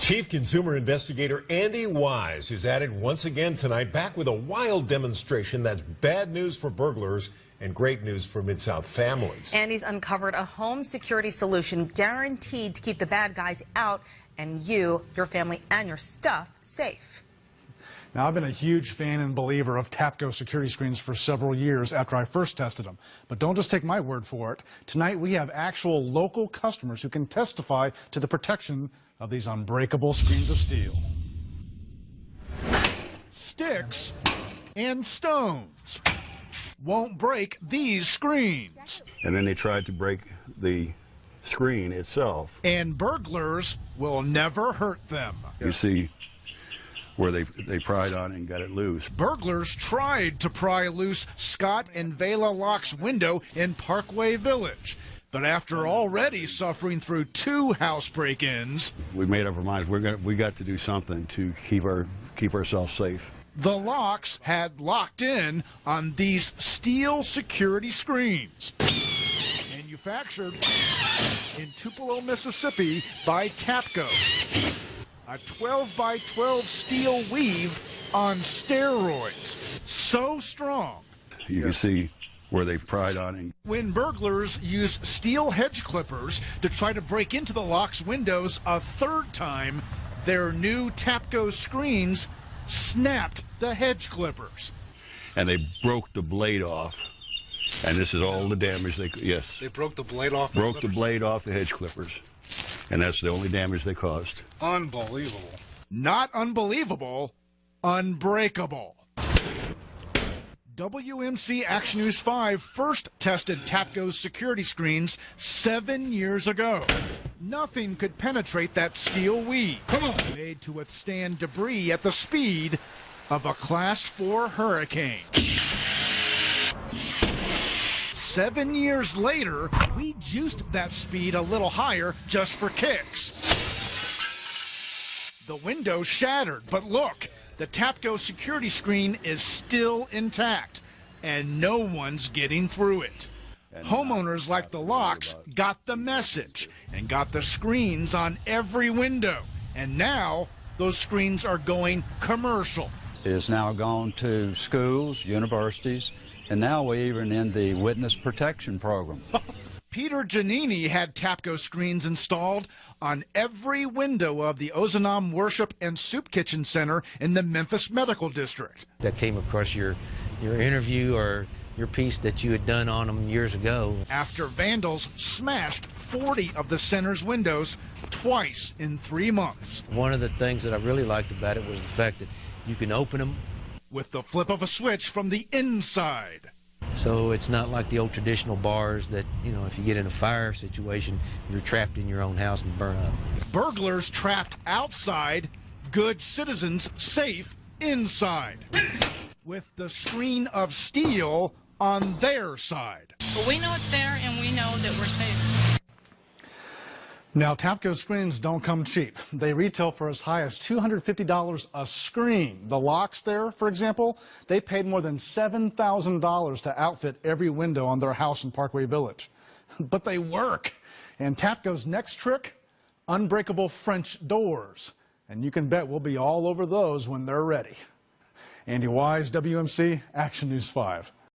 Chief Consumer Investigator Andy Wise is at it once again tonight, back with a wild demonstration that's bad news for burglars and great news for Mid-South families. Andy's uncovered a home security solution guaranteed to keep the bad guys out and you, your family, and your stuff safe. Now, I've been a huge fan and believer of Tapco security screens for several years after I first tested them. But don't just take my word for it. Tonight, we have actual local customers who can testify to the protection of these unbreakable screens of steel. Sticks and stones won't break these screens. And then they tried to break the screen itself. And burglars will never hurt them. You see where they pried on it and got it loose. Burglars tried to pry loose Scott and Vela Locke's window in Parkway Village. But after already suffering through 2 house break-ins, We made up our minds we got to do something to keep ourselves safe. the Locks had locked in on these steel security screens. Manufactured in Tupelo, Mississippi by Tapco. A 12 by 12 steel weave on steroids. So strong. You can see where they pried on it. When burglars used steel hedge clippers to try to break into the Locks' windows a third time, their new Tapco screens snapped the hedge clippers. And they broke the blade off. And this is all the damage yes. They broke the blade off? Broke the blade off the hedge clippers. And that's the only damage they caused. Unbelievable. Not unbelievable, unbreakable. WMC Action News 5 first tested Tapco's security screens 7 years ago. Nothing could penetrate that steel weave, made to withstand debris at the speed of a Class 4 hurricane. 7 years later, we juiced that speed a little higher just for kicks. The window shattered, but look, the Tapco security screen is still intact, and no one's getting through it. Homeowners like the Locks got the message and got the screens on every window, and now those screens are going commercial. It has now gone to schools, universities, and now we're even in the witness protection program. Peter Giannini had Tapco screens installed on every window of the Ozanam Worship and Soup Kitchen Center in the Memphis Medical District. That came across your interview or your piece that you had done on them years ago. After vandals smashed 40 of the center's windows twice in 3 months. One of the things that I really liked about it was the fact that you can open them with the flip of a switch from the inside. So it's not like the old traditional bars that, if you get in a fire situation, you're trapped in your own house and burn up. Burglars trapped outside, good citizens safe inside. With the screen of steel on their side. But we know it's there and we know that we're safe. Now, Tapco screens don't come cheap. They retail for as high as $250 a screen. The Locks there, for example, they paid more than $7,000 to outfit every window on their house in Parkway Village. But they work. And Tapco's next trick, unbreakable French doors. And you can bet we'll be all over those when they're ready. Andy Wise, WMC, Action News 5.